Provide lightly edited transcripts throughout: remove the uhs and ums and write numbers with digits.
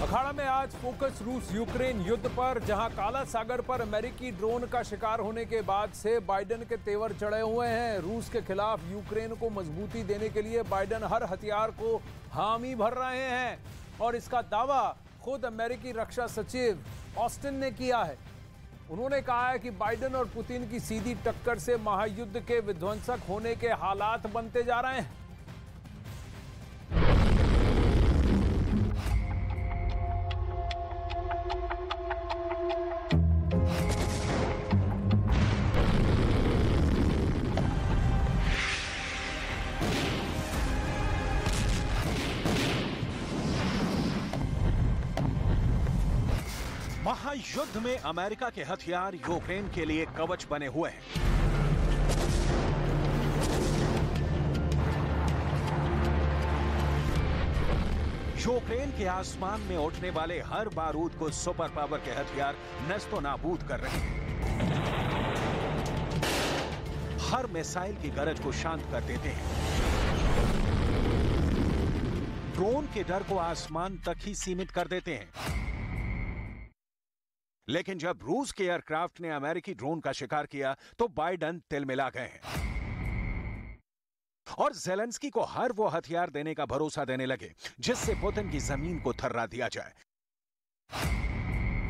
अखाड़ा में आज फोकस रूस यूक्रेन युद्ध पर, जहां काला सागर पर अमेरिकी ड्रोन का शिकार होने के बाद से बाइडेन के तेवर चढ़े हुए हैं। रूस के खिलाफ यूक्रेन को मजबूती देने के लिए बाइडेन हर हथियार को हामी भर रहे हैं और इसका दावा खुद अमेरिकी रक्षा सचिव ऑस्टिन ने किया है। उन्होंने कहा है कि बाइडेन और पुतिन की सीधी टक्कर से महायुद्ध के विध्वंसक होने के हालात बनते जा रहे हैं। महायुद्ध में अमेरिका के हथियार यूक्रेन के लिए कवच बने हुए हैं। यूक्रेन के आसमान में उठने वाले हर बारूद को सुपर पावर के हथियार नस्तो नाबूद कर रहे हैं। हर मिसाइल की गरज को शांत कर देते हैं। ड्रोन के डर को आसमान तक ही सीमित कर देते हैं। लेकिन जब रूस के एयरक्राफ्ट ने अमेरिकी ड्रोन का शिकार किया तो बाइडेन तिलमिला गए हैं और ज़ेलेंस्की को हर वो हथियार देने का भरोसा देने लगे जिससे पुतिन की जमीन को थर्रा दिया जाए।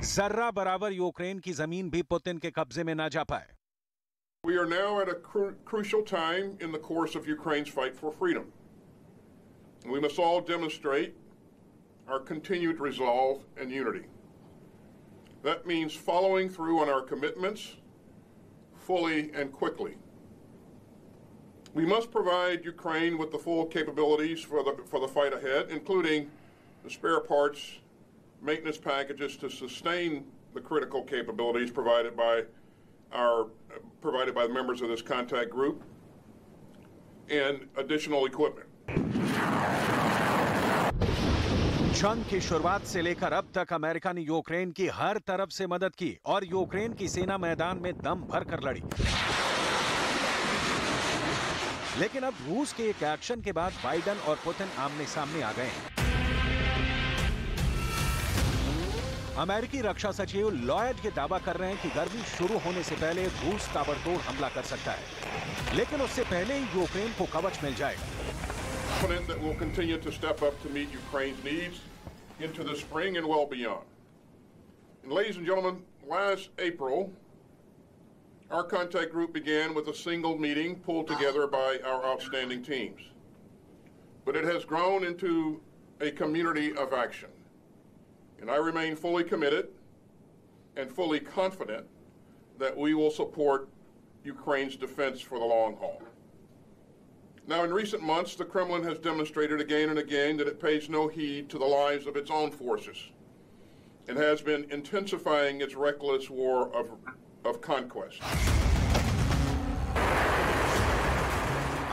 जर्रा बराबर यूक्रेन की जमीन भी पुतिन के कब्जे में ना जा पाए। We are now at a crucial time in the course of Ukraine's fight for freedom. We must all demonstrate our continued resolve and unity. That means following through on our commitments fully and quickly. We must provide Ukraine with the full capabilities for the fight ahead, including the spare parts, maintenance packages to sustain the critical capabilities provided by the members of this contact group, and additional equipment. जंग की शुरुआत से लेकर अब तक America ने Ukraine की हर तरफ से मदद की और यूक्रेन की सेना मैदान में दम भरकर लड़ी। लेकिन अब रूस के एक एक्शन के बाद बाइडेन और पुतिन आमने सामने आ गए हैं। अमेरिकी रक्षा सचिव लॉयड ये दावा कर रहे हैं कि गर्मी शुरू होने से पहले रूस ताबड़तोड़ हमला कर सकता है, लेकिन उससे पहले ही यूक्रेन को कवच मिल जाएगा। That will continue to step up to meet Ukraine's needs into the spring and well beyond. And ladies and gentlemen, last April, our contact group began with a single meeting pulled together by our outstanding teams. But it has grown into a community of action. And I remain fully committed and fully confident that we will support Ukraine's defense for the long haul. Now, in recent months, the Kremlin has demonstrated again and again that it pays no heed to the lives of its own forces and has been intensifying its reckless war of conquest.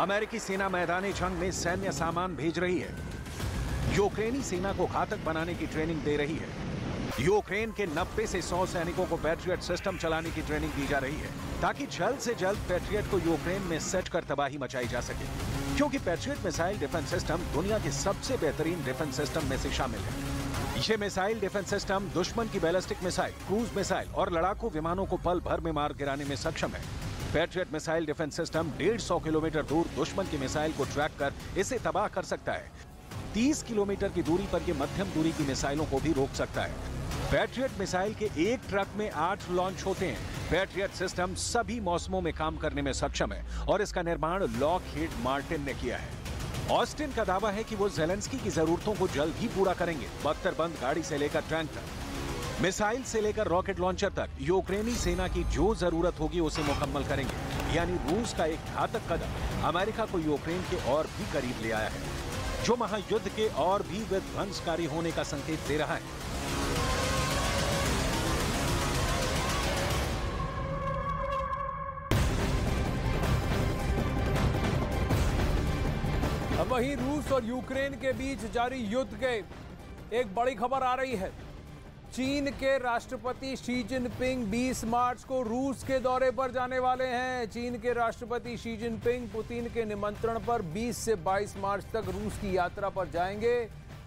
अमेरिकी सेना मैदानी जंग में सैन्य सामान भेज रही है। यूक्रेनी सेना को घातक बनाने की ट्रेनिंग दे रही है। यूक्रेन के 90 से 100 सैनिकों को पैट्रियट सिस्टम चलाने की ट्रेनिंग दी जा रही है ताकि जल्द से जल्द पैट्रियट को यूक्रेन में सेट कर तबाही मचाई जा सके, क्योंकि पैट्रियट मिसाइल डिफेंस सिस्टम दुनिया के सबसे बेहतरीन डिफेंस सिस्टम में से शामिल है। ये मिसाइल डिफेंस सिस्टम दुश्मन की बैलिस्टिक मिसाइल, क्रूज मिसाइल और लड़ाकू विमानों को पल भर में मार गिराने में सक्षम है। Patriot missile defence system 150 kilometre दूर दुश्मन की मिसाइल को ट्रैक कर इसे तबाह कर सकता है। 30 किलोमीटर की दूरी पर ये मध्यम दूरी की मिसाइलों को भी रोक सकता है। पैट्रियट मिसाइल के एक ट्रक में 8 लॉन्च होते हैं। पैट्रियट सिस्टम सभी मौसमों में काम करने में सक्षम है और इसका निर्माण लॉकहीड मार्टिन ने किया है। ऑस्टिन का दावा है कि वो ज़ेलेंस्की की जरूरतों को जल्द ही पूरा करेंगे। बख्तरबंद गाड़ी से लेकर टैंक तक, मिसाइल से लेकर रॉकेट लॉन्चर तक यूक्रेनी सेना की जो जरूरत होगी उसे मुकम्मल करेंगे। यानी रूस का एक घातक कदम अमेरिका को यूक्रेन के और भी करीब ले आया है, जो महायुद्ध के और भी विध्वंसकारी होने का संकेत दे रहा है। वहीं रूस और यूक्रेन के बीच जारी युद्ध के एक बड़ी खबर आ रही है। चीन के राष्ट्रपति शी जिनपिंग 20 मार्च को रूस के दौरे पर जाने वाले हैं। चीन के राष्ट्रपति शी जिनपिंग पुतिन के निमंत्रण पर 20 से 22 मार्च तक रूस की यात्रा पर जाएंगे।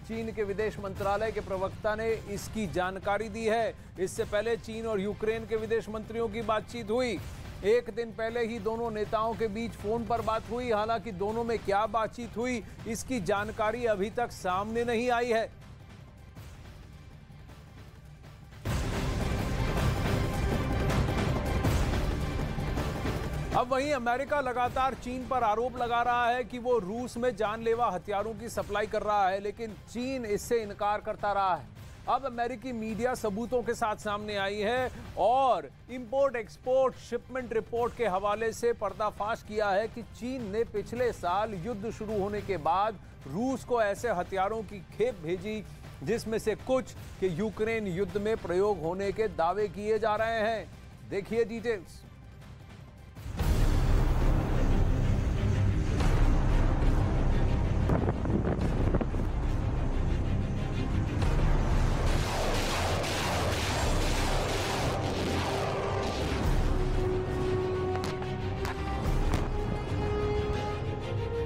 चीन के विदेश मंत्रालय के प्रवक्ता ने इसकी जानकारी दी है। इससे पहले चीन और यूक्रेन के विदेश मंत्रियों की बातचीत हुई। एक दिन पहले ही दोनों नेताओं के बीच फोन पर बात हुई। हालांकि दोनों में क्या बातचीत हुई, इसकी जानकारी अभी तक सामने नहीं आई है। अब वहीं अमेरिका लगातार चीन पर आरोप लगा रहा है कि वो रूस में जानलेवा हथियारों की सप्लाई कर रहा है, लेकिन चीन इससे इनकार करता रहा है। अब अमेरिकी मीडिया सबूतों के साथ सामने आई है और इंपोर्ट एक्सपोर्ट शिपमेंट रिपोर्ट के हवाले से पर्दाफाश किया है कि चीन ने पिछले साल युद्ध शुरू होने के बाद रूस को ऐसे हथियारों की खेप भेजी जिसमें से कुछ के यूक्रेन युद्ध में प्रयोग होने के दावे किए जा रहे हैं। देखिए डिटेल्स।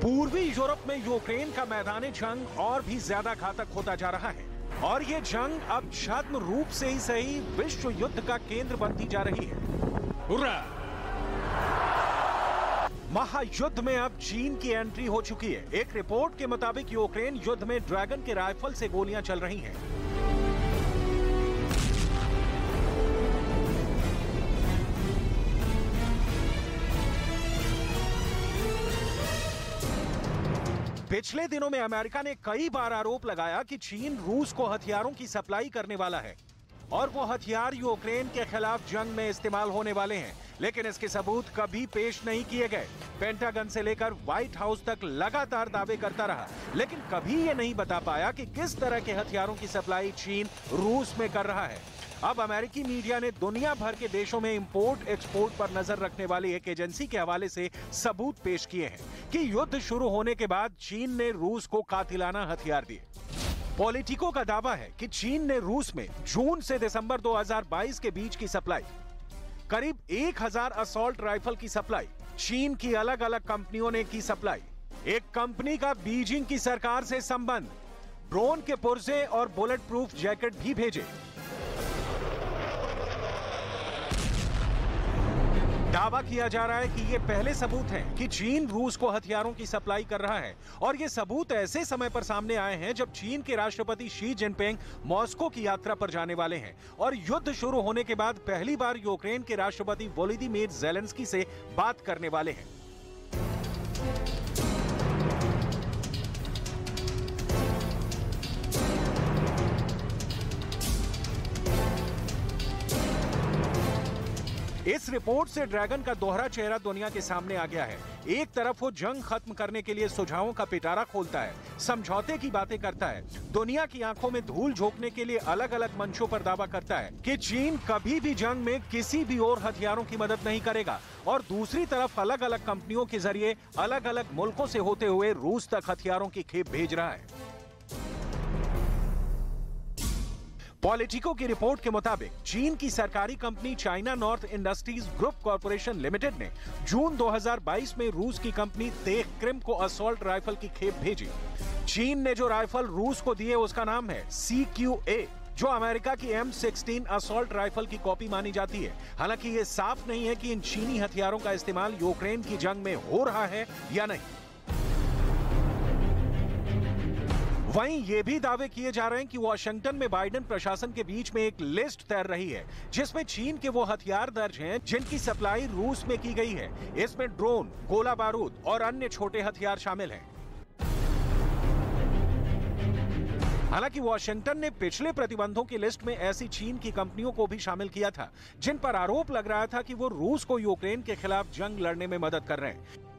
पूर्वी यूरोप में यूक्रेन का मैदानी जंग और भी ज्यादा घातक होता जा रहा है और ये जंग अब छद्म रूप से ही सही विश्व युद्ध का केंद्र बनती जा रही है। महायुद्ध में अब चीन की एंट्री हो चुकी है। एक रिपोर्ट के मुताबिक यूक्रेन युद्ध में ड्रैगन के राइफल से गोलियां चल रही हैं। पिछले दिनों में अमेरिका ने कई बार आरोप लगाया कि चीन रूस को हथियारों की सप्लाई करने वाला है और वो हथियार यूक्रेन के खिलाफ जंग में इस्तेमाल होने वाले हैं, लेकिन इसके सबूत कभी पेश नहीं किए गए। पेंटागन से लेकर व्हाइट हाउस तक लगातार दावे करता रहा, लेकिन कभी ये नहीं बता पाया कि किस तरह के हथियारों की सप्लाई चीन रूस में कर रहा है। अब अमेरिकी मीडिया ने दुनिया भर के देशों में इंपोर्ट एक्सपोर्ट पर नजर रखने वाली एक एजेंसी के हवाले से सबूत पेश किए हैं कि युद्ध शुरू होने के बाद चीन ने रूस को कातिलाना हथियार दिए। पॉलिटिको का दावा है कि चीन ने रूस में जून से दिसंबर 2022 के बीच की सप्लाई, करीब 1000 असॉल्ट राइफल की सप्लाई, चीन की अलग अलग कंपनियों ने की सप्लाई, एक कंपनी का बीजिंग की सरकार से संबंध, ड्रोन के पुर्जे और बुलेट प्रूफ जैकेट भी भेजे। दावा किया जा रहा है कि ये पहले सबूत हैं कि चीन रूस को हथियारों की सप्लाई कर रहा है और ये सबूत ऐसे समय पर सामने आए हैं जब चीन के राष्ट्रपति शी जिनपिंग मॉस्को की यात्रा पर जाने वाले हैं और युद्ध शुरू होने के बाद पहली बार यूक्रेन के राष्ट्रपति वोलोदिमीर ज़ेलेंस्की से बात करने वाले हैं। इस रिपोर्ट से ड्रैगन का दोहरा चेहरा दुनिया के सामने आ गया है। एक तरफ वो जंग खत्म करने के लिए सुझावों का पिटारा खोलता है, समझौते की बातें करता है, दुनिया की आंखों में धूल झोंकने के लिए अलग अलग मंचों पर दावा करता है कि चीन कभी भी जंग में किसी भी और हथियारों की मदद नहीं करेगा, और दूसरी तरफ अलग अलग कंपनियों के जरिए अलग अलग मुल्कों से होते हुए रूस तक हथियारों की खेप भेज रहा है। पॉलिटिको की रिपोर्ट के मुताबिक चीन की सरकारी company China north industries group corporation limited ने जून 2022 में रूस की कंपनी तेख क्रिम को असॉल्ट राइफल की खेप भेजी। चीन ने जो राइफल रूस को दिए उसका नाम है CQA, जो अमेरिका की M16 असॉल्ट राइफल की कॉपी मानी जाती है। हालांकि ये साफ नहीं है कि इन चीनी हथियारों का इस्तेमाल यूक्रेन की जंग में हो रहा है या नहीं। वहीं ये भी दावे किए जा रहे हैं कि वॉशिंगटन में बाइडेन प्रशासन के बीच में एक लिस्ट तैर रही है जिसमें चीन के वो हथियार दर्ज हैं जिनकी सप्लाई रूस में की गई है। इसमें ड्रोन, गोला बारूद और अन्य छोटे हथियार शामिल हैं। हालांकि वॉशिंगटन ने पिछले प्रतिबंधों की लिस्ट में ऐसी चीन की कंपनियों को भी शामिल किया था जिन पर आरोप लग रहा था कि वो रूस को यूक्रेन के खिलाफ जंग लड़ने में मदद कर रहे हैं।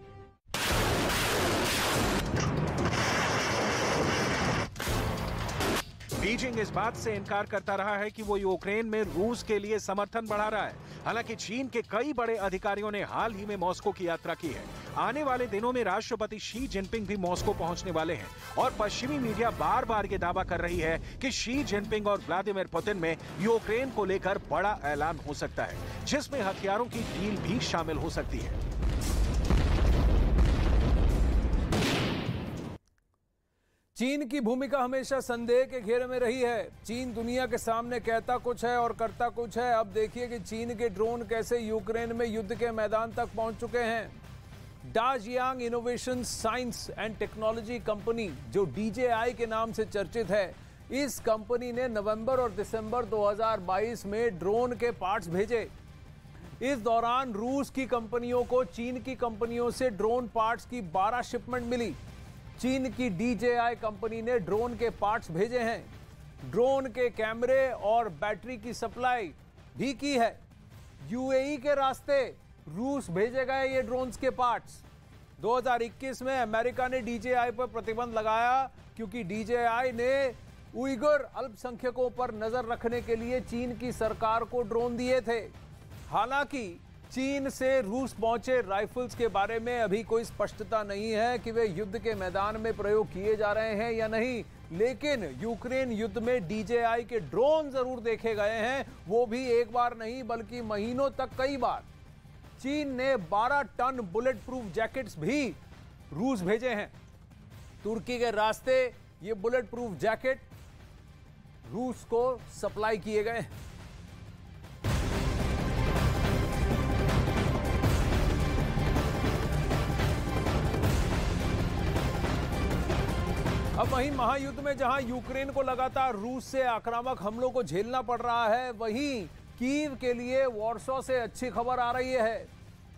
बीजिंग इस बात से इनकार करता रहा है कि वो यूक्रेन में रूस के लिए समर्थन बढ़ा रहा है। हालांकि चीन के कई बड़े अधिकारियों ने हाल ही में मॉस्को की यात्रा की है। आने वाले दिनों में राष्ट्रपति शी जिनपिंग भी मॉस्को पहुंचने वाले हैं और पश्चिमी मीडिया बार बार ये दावा कर रही है कि शी जिनपिंग और व्लादिमीर पुतिन में यूक्रेन को लेकर बड़ा ऐलान हो सकता है जिसमें हथियारों की डील भी शामिल हो सकती है। चीन की भूमिका हमेशा संदेह के घेरे में रही है। चीन दुनिया के सामने कहता कुछ है और करता कुछ है। अब देखिए कि चीन के ड्रोन कैसे यूक्रेन में युद्ध के मैदान तक पहुंच चुके हैं। Dajiang innovation science and technology company, जो DJI के नाम से चर्चित है, इस कंपनी ने नवंबर और दिसंबर 2022 में ड्रोन के पार्ट्स भेजे। इस दौरान रूस की कंपनियों को चीन की कंपनियों से ड्रोन पार्ट्स की 12 शिपमेंट मिली। चीन की DJI कंपनी ने ड्रोन के पार्ट्स भेजे हैं। ड्रोन के कैमरे और बैटरी की सप्लाई भी की है। UAE के रास्ते रूस भेजे गए ये ड्रोन्स के पार्ट्स। 2021 में अमेरिका ने DJI पर प्रतिबंध लगाया क्योंकि DJI ने उइगर अल्पसंख्यकों पर नजर रखने के लिए चीन की सरकार को ड्रोन दिए थे। हालांकि चीन से रूस पहुंचे राइफल्स के बारे में अभी कोई स्पष्टता नहीं है कि वे युद्ध के मैदान में प्रयोग किए जा रहे हैं या नहीं, लेकिन यूक्रेन युद्ध में DJI के ड्रोन जरूर देखे गए हैं, वो भी एक बार नहीं बल्कि महीनों तक कई बार। चीन ने 12 टन बुलेट प्रूफ जैकेट्स भी रूस भेजे हैं। तुर्की के रास्ते ये बुलेट प्रूफ जैकेट रूस को सप्लाई किए गए हैं। अब वहीं महायुद्ध में जहां यूक्रेन को लगातार रूस से आक्रामक हमलों को झेलना पड़ रहा है, वहीं कीव के लिए वॉर्सो से अच्छी खबर आ रही है।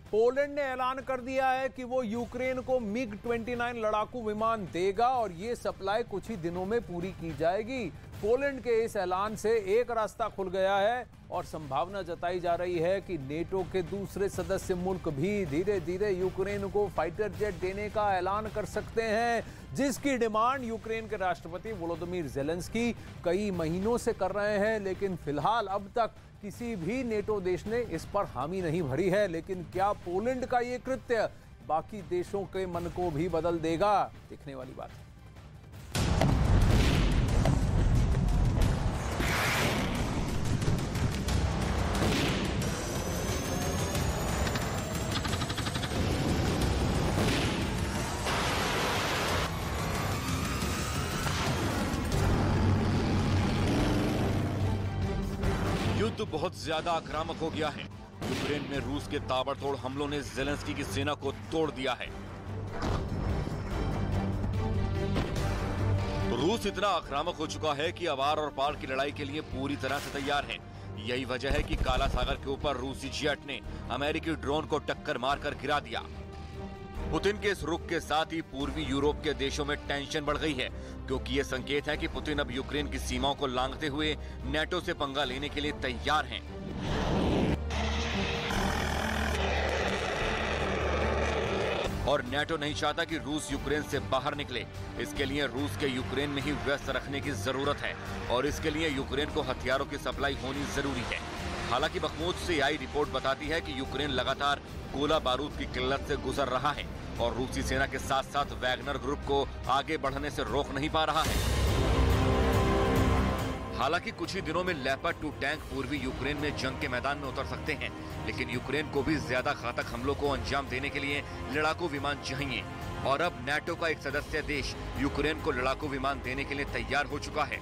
पोलैंड ने ऐलान कर दिया है कि वो यूक्रेन को MiG-29 लड़ाकू विमान देगा और ये सप्लाई कुछ ही दिनों में पूरी की जाएगी। पोलैंड के इस ऐलान से एक रास्ता खुल गया है और संभावना जताई जा रही है कि नेटो के दूसरे सदस्य मुल्क भी धीरे धीरे यूक्रेन को फाइटर जेट देने का ऐलान कर सकते हैं, जिसकी डिमांड यूक्रेन के राष्ट्रपति वोलोदिमीर ज़ेलेंस्की कई महीनों से कर रहे हैं। लेकिन फिलहाल अब तक किसी भी नेटो देश ने इस पर हामी नहीं भरी है। लेकिन क्या पोलैंड का ये कृत्य बाकी देशों के मन को भी बदल देगा, देखने वाली बात है। युद्ध बहुत ज्यादा आक्रामक हो गया है। यूक्रेन में रूस के ताबड़तोड़ हमलों ने ज़ेलेंस्की की सेना को तोड़ दिया है। रूस इतना आक्रामक हो चुका है कि आर और पार की लड़ाई के लिए पूरी तरह से तैयार है। यही वजह है कि काला सागर के ऊपर रूसी जेट ने अमेरिकी ड्रोन को टक्कर मारकर गिरा दिया। पुतिन के इस रुख के साथ ही पूर्वी यूरोप के देशों में टेंशन बढ़ गई है, क्योंकि ये संकेत है कि पुतिन अब यूक्रेन की सीमाओं को लांघते हुए नेटो से पंगा लेने के लिए तैयार हैं। और नेटो नहीं चाहता कि रूस यूक्रेन से बाहर निकले। इसके लिए रूस के यूक्रेन में ही व्यस्त रखने की जरूरत है और इसके लिए यूक्रेन को हथियारों की सप्लाई होनी जरूरी है। हालांकि बखमूत से आई रिपोर्ट बताती है कि यूक्रेन लगातार गोला बारूद की किल्लत से गुजर रहा है और रूसी सेना के साथ साथ वैगनर ग्रुप को आगे बढ़ने से रोक नहीं पा रहा है। हालांकि कुछ ही दिनों में लेपर्ड 2 टैंक पूर्वी यूक्रेन में जंग के मैदान में उतर सकते हैं, लेकिन यूक्रेन को भी ज्यादा घातक हमलों को अंजाम देने के लिए लड़ाकू विमान चाहिए और अब नेटो का एक सदस्य देश यूक्रेन को लड़ाकू विमान देने के लिए तैयार हो चुका है।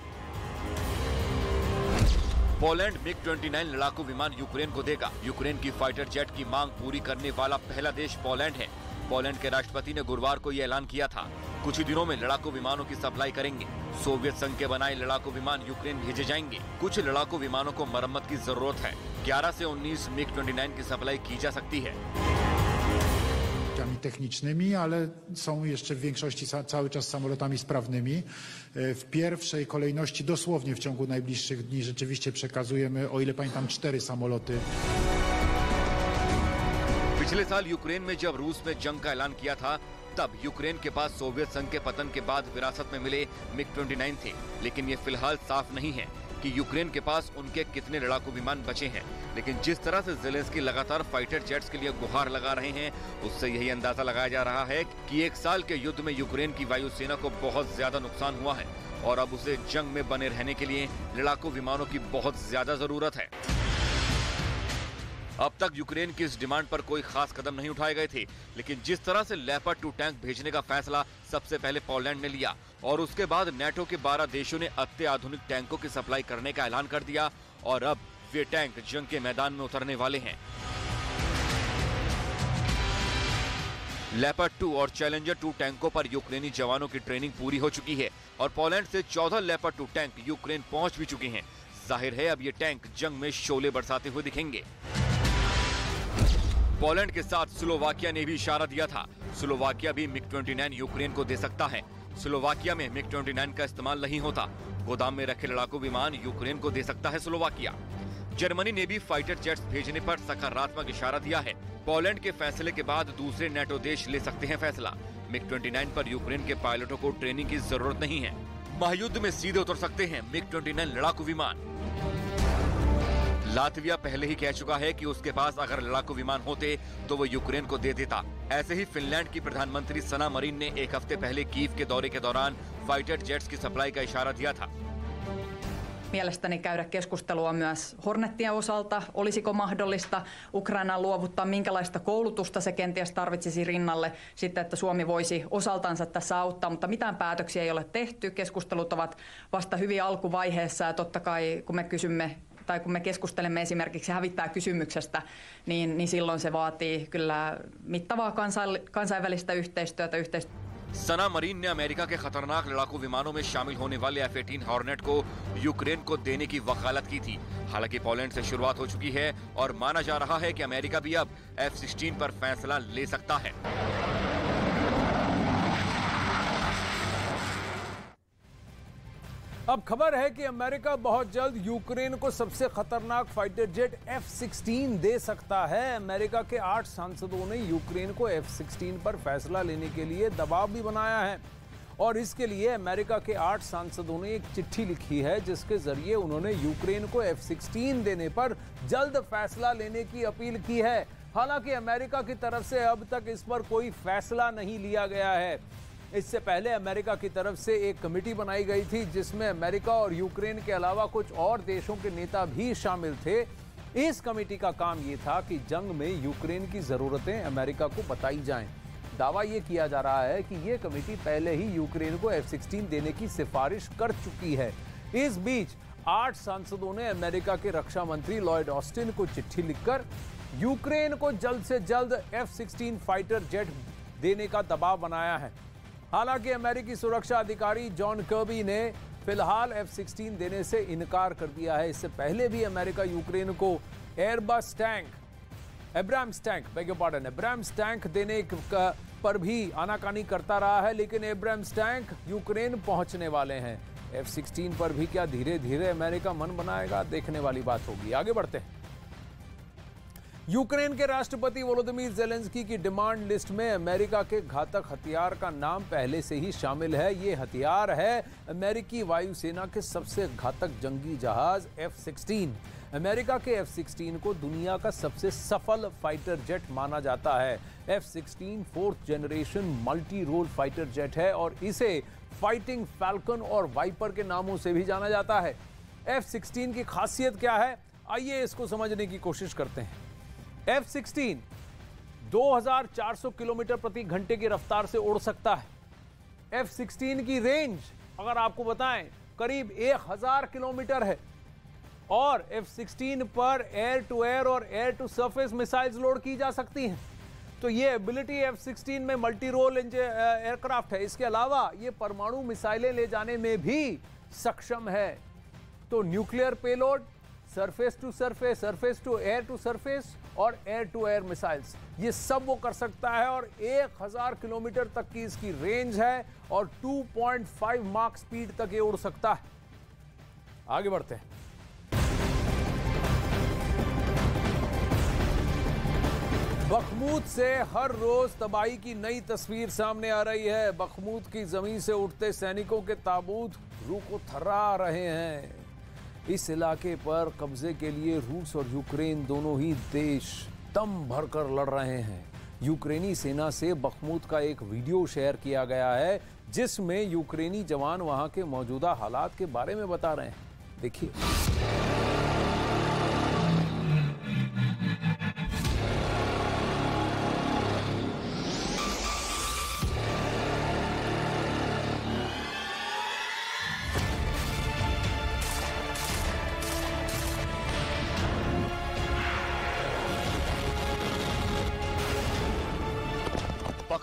पोलैंड MiG-29 लड़ाकू विमान यूक्रेन को देगा। यूक्रेन की फाइटर जेट की मांग पूरी करने वाला पहला देश पोलैंड है। पोलैंड के राष्ट्रपति ने गुरुवार को यह ऐलान किया था। कुछ ही दिनों में लड़ाकू विमानों की सप्लाई करेंगे। सोवियत संघ के बनाए लड़ाकू विमान यूक्रेन भेजे जाएंगे। कुछ लड़ाकू विमानों को मरम्मत की जरूरत है। 11 से 19 MiG-29 की सप्लाई की जा सकती है। technicznymi, ale są jeszcze w większości cały czas samolotami sprawnymi. W pierwszej kolejności dosłownie w ciągu najbliższych dni rzeczywiście przekazujemy, o ile pamiętam, 4 samoloty. पिछले साल यूक्रेन में जब रूस में जंग का ऐलान किया था, तब यूक्रेन के पास सोवियत संघ के पतन के बाद विरासत में मिले MiG-29 थे, लेकिन ये फिलहाल साफ नहीं है कि यूक्रेन के पास उनके कितने लड़ाकू विमान बचे हैं। लेकिन जिस तरह से ज़ेलेंस्की लगातार फाइटर जेट्स के लिए गुहार लगा रहे हैं, उससे यही अंदाजा लगाया जा रहा है कि 1 साल के युद्ध में यूक्रेन की वायुसेना को बहुत ज्यादा नुकसान हुआ है और अब उसे जंग में बने रहने के लिए लड़ाकू विमानों की बहुत ज्यादा जरूरत है। अब तक यूक्रेन की इस डिमांड पर कोई खास कदम नहीं उठाए गए थे, लेकिन जिस तरह से लेपर्ड 2 टैंक भेजने का फैसला सबसे पहले पोलैंड ने लिया और उसके बाद नेटो के 12 देशों ने अत्याधुनिक टैंकों की सप्लाई करने का ऐलान कर दिया और अब वे टैंक जंग के मैदान में उतरने वाले हैं। लेपर्ड 2 और चैलेंजर 2 टैंकों पर यूक्रेनी जवानों की ट्रेनिंग पूरी हो चुकी है और पोलैंड से 14 लेपर्ड 2 टैंक यूक्रेन पहुंच भी चुके हैं। जाहिर है अब ये टैंक जंग में शोले बरसाते हुए दिखेंगे। पोलैंड के साथ स्लोवाकिया ने भी इशारा दिया था। स्लोवाकिया भी MiG-29 यूक्रेन को दे सकता है। स्लोवाकिया में MiG-29 का इस्तेमाल नहीं होता। गोदाम में रखे लड़ाकू विमान यूक्रेन को दे सकता है स्लोवाकिया। जर्मनी ने भी फाइटर जेट्स भेजने पर सकारात्मक इशारा दिया है। पोलैंड के फैसले के बाद दूसरे नेटो देश ले सकते हैं फैसला। MiG-29 पर यूक्रेन के पायलटों को ट्रेनिंग की जरूरत नहीं है। महायुद्ध में सीधे उतर सकते हैं MiG-29 लड़ाकू विमान। लातविया पहले ही कह चुका है कि उसके पास अगर लड़ाकू विमान होते तो वो यूक्रेन को दे देता। ऐसे ही फिनलैंड की प्रधानमंत्री सना मरीन ने एक हफ्ते पहले कीव के दौरे के दौरान फाइटर जेट्स की सप्लाई का इशारा दिया था। Mielestäni käydä keskustelua myös Hornettien osalta. Olisiko mahdollista Ukrainaan luovuttaa, minkälaista koulutusta se kenties tarvitsisi rinnalle, sitten että Suomi voisi osaltansa tässä auttaa, mutta mitään päätöksiä ei ole tehty. Keskustelut ovat vasta hyvin alkuvaiheessa ja totta kai kun me kysymme tai kun me keskustelemme esimerkiksi hävittäjäkysymyksestä, niin silloin se vaatii kyllä mittavaa kansainvälistä yhteistyötä. सना marine ने America के खतरनाक लड़ाकू विमानों में शामिल होने वाले F-18 hornet को यूक्रेन को देने की वकालत की थी। हालांकि पोलैंड से शुरुआत हो चुकी है और माना जा रहा है कि अमेरिका भी अब F-16 पर फैसला ले सकता है। अब खबर है कि अमेरिका बहुत जल्द यूक्रेन को सबसे खतरनाक फाइटर जेट F-16 दे सकता है। अमेरिका के 8 सांसदों ने यूक्रेन को F-16 पर फैसला लेने के लिए दबाव भी बनाया है और इसके लिए अमेरिका के 8 सांसदों ने एक चिट्ठी लिखी है जिसके जरिए उन्होंने यूक्रेन को F-16 देने पर जल्द फैसला लेने की अपील की है। हालांकि अमेरिका की तरफ से अब तक इस पर कोई फैसला नहीं लिया गया है। इससे पहले अमेरिका की तरफ से एक कमेटी बनाई गई थी जिसमें अमेरिका और यूक्रेन के अलावा कुछ और देशों के नेता भी शामिल थे। इस कमेटी का काम ये था कि जंग में यूक्रेन की जरूरतें अमेरिका को बताई जाएं। दावा ये किया जा रहा है कि ये कमेटी पहले ही यूक्रेन को F-16 देने की सिफारिश कर चुकी है। इस बीच 8 सांसदों ने अमेरिका के रक्षा मंत्री लॉयड ऑस्टिन को चिट्ठी लिखकर यूक्रेन को जल्द से जल्द F-16 फाइटर जेट देने का दबाव बनाया है। हालांकि अमेरिकी सुरक्षा अधिकारी जॉन कर्बी ने फिलहाल F-16 देने से इनकार कर दिया है। इससे पहले भी अमेरिका यूक्रेन को एब्राम्स टैंक देने पर भी आनाकानी करता रहा है, लेकिन एब्राम्स टैंक यूक्रेन पहुंचने वाले हैं। F-16 पर भी क्या धीरे धीरे अमेरिका मन बनाएगा, देखने वाली बात होगी। आगे बढ़ते हैं। यूक्रेन के राष्ट्रपति वोलोदिमीर ज़ेलेंस्की की डिमांड लिस्ट में अमेरिका के घातक हथियार का नाम पहले से ही शामिल है। ये हथियार है अमेरिकी वायुसेना के सबसे घातक जंगी जहाज F-16। अमेरिका के F-16 को दुनिया का सबसे सफल फाइटर जेट माना जाता है। F-16 4th generation multi role fighter jet है और इसे फाइटिंग फैल्कन और वाइपर के नामों से भी जाना जाता है। F-16 की खासियत क्या है, आइए इसको समझने की कोशिश करते हैं। F-16 2400 किलोमीटर प्रति घंटे की रफ्तार से उड़ सकता है। F-16 की रेंज अगर आपको बताएं करीब 1000 किलोमीटर है और F-16 पर एयर टू एयर और air to surface missiles load की जा सकती हैं। तो ये एबिलिटी F-16 में मल्टी रोल एयरक्राफ्ट है। इसके अलावा ये परमाणु मिसाइलें ले जाने में भी सक्षम है। तो nuclear payload, surface to surface, surface to surface और एयर टू एयर मिसाइल्स, ये सब वो कर सकता है और 1000 किलोमीटर तक की इसकी रेंज है और 2.5 माक स्पीड तक ये उड़ सकता है। आगे बढ़ते हैं। बखमूत से हर रोज तबाही की नई तस्वीर सामने आ रही है। बखमूत की जमीन से उठते सैनिकों के ताबूत रूह को थर्रा रहे हैं। इस इलाके पर कब्जे के लिए रूस और यूक्रेन दोनों ही देश दम भरकर लड़ रहे हैं। यूक्रेनी सेना से बखमूत का एक वीडियो शेयर किया गया है जिसमें यूक्रेनी जवान वहां के मौजूदा हालात के बारे में बता रहे हैं। देखिए।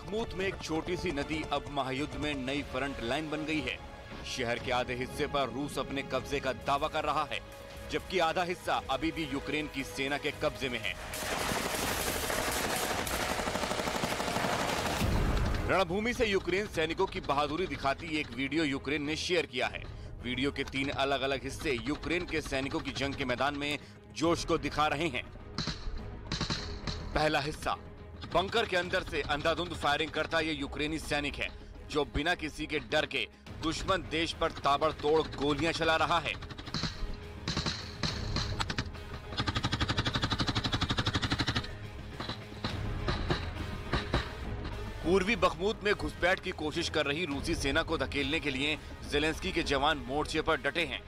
बखमूत में एक छोटी सी नदी अब महायुद्ध में नई फ्रंट लाइन बन गई है। शहर के आधे हिस्से पर रूस अपने कब्जे का दावा कर रहा है, जबकि आधा हिस्सा अभी भी यूक्रेन की सेना के कब्जे में है। रणभूमि से यूक्रेन सैनिकों की बहादुरी दिखाती एक वीडियो यूक्रेन ने शेयर किया है। वीडियो के 3 अलग अलग हिस्से यूक्रेन के सैनिकों की जंग के मैदान में जोश को दिखा रहे हैं। पहला हिस्सा, बंकर के अंदर से अंधाधुंध फायरिंग करता ये यूक्रेनी सैनिक है, जो बिना किसी के डर के दुश्मन देश पर ताबड़तोड़ गोलियां चला रहा है। पूर्वी बखमूत में घुसपैठ की कोशिश कर रही रूसी सेना को धकेलने के लिए ज़ेलेंस्की के जवान मोर्चे पर डटे हैं।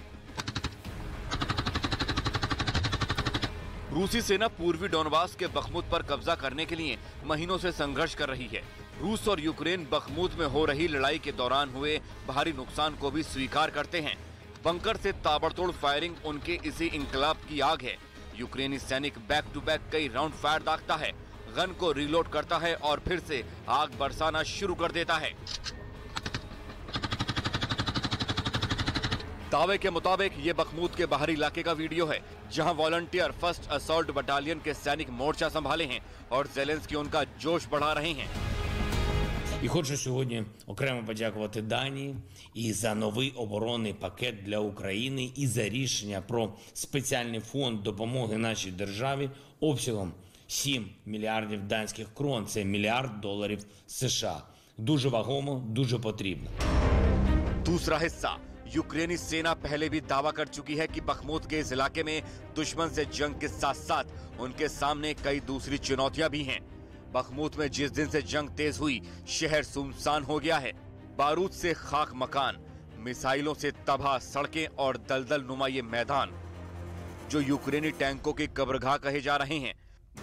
रूसी सेना पूर्वी डोनबास के बखमूत पर कब्जा करने के लिए महीनों से संघर्ष कर रही है। रूस और यूक्रेन बखमूत में हो रही लड़ाई के दौरान हुए भारी नुकसान को भी स्वीकार करते हैं। बंकर से ताबड़तोड़ फायरिंग उनके इसी इंकलाब की आग है। यूक्रेनी सैनिक बैक टू बैक कई राउंड फायर दागता है, गन को रीलोड करता है और फिर से आग बरसाना शुरू कर देता है। दावे के मुताबिक ये बखमूत के बाहरी इलाके का वीडियो है, जहां वॉलंटियर फर्स्ट असॉल्ट बटालियन के सैनिक मोर्चा संभाले हैं और ज़ेलेंस्की उनका जोश बढ़ा रहे हैं। І хочу сьогодні окремо подякувати Данії і за новий оборонний пакет для України, і за рішення про спеціальний фонд допомоги нашій державі обсягом 7 мільярдів данських крон. Це $1 мільярд США. Дуже вагомо, дуже потрібно. दूसरा हिस्सा, यूक्रेनी सेना पहले भी दावा कर चुकी है कि बखमूत के इस इलाके में दुश्मन से जंग के साथ साथ उनके सामने कई दूसरी चुनौतियां भी हैं। बखमूत में जिस दिन से जंग तेज हुई, शहर सुनसान हो गया है। बारूद से खाक मकान, मिसाइलों से तबाह सड़कें और दलदल नुमा ये मैदान जो यूक्रेनी टैंकों की कब्रगाह कहे जा रहे हैं।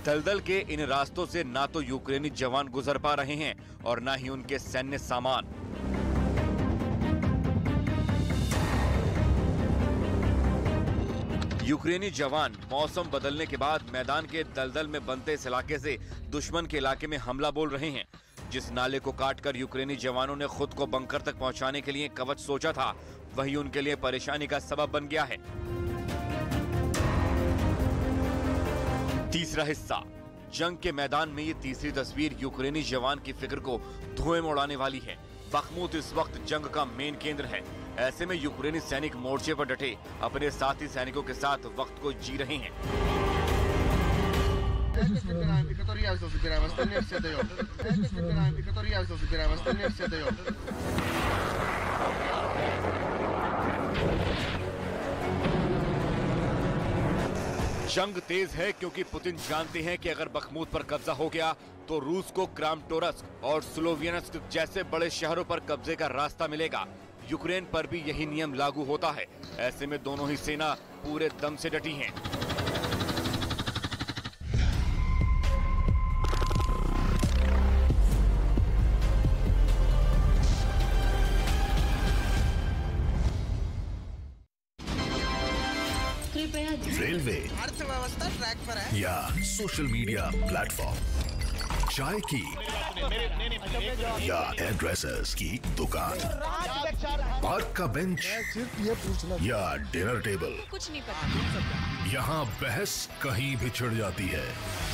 दलदल के इन रास्तों से ना तो यूक्रेनी जवान गुजर पा रहे हैं और ना ही उनके सैन्य सामान। यूक्रेनी जवान मौसम बदलने के बाद मैदान के दलदल में बनते इस इलाके से दुश्मन के इलाके में हमला बोल रहे हैं। जिस नाले को काटकर यूक्रेनी जवानों ने खुद को बंकर तक पहुंचाने के लिए कवच सोचा था, वही उनके लिए परेशानी का सबब बन गया है। तीसरा हिस्सा, जंग के मैदान में ये तीसरी तस्वीर यूक्रेनी जवान की फिक्र को धुएं में उड़ाने वाली है। बखमूत इस वक्त जंग का मेन केंद्र है। ऐसे में यूक्रेनी सैनिक मोर्चे पर डटे अपने साथी सैनिकों के साथ वक्त को जी रहे हैं। जंग तेज है क्योंकि पुतिन जानते हैं कि अगर बखमूत पर कब्जा हो गया तो रूस को क्रामाटोर्स्क और स्लोवियंस्क जैसे बड़े शहरों पर कब्जे का रास्ता मिलेगा। यूक्रेन पर भी यही नियम लागू होता है। ऐसे में दोनों ही सेना पूरे दम से डटी हैं। रेलवे, अर्थव्यवस्था ट्रैक पर है, या सोशल मीडिया प्लेटफॉर्म, चाय की या एड्रेसेस की दुकान, पार्क का बेंच या डिनर टेबल, कुछ नहीं पता। यहाँ बहस कहीं भी छिड़ जाती है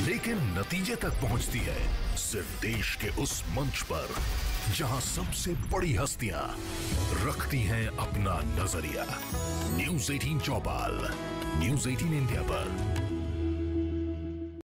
लेकिन नतीजे तक पहुँचती है सिर्फ देश के उस मंच पर जहाँ सबसे बड़ी हस्तियाँ रखती हैं अपना नजरिया। न्यूज़ 18 चौपाल, न्यूज़ 18 इंडिया पर।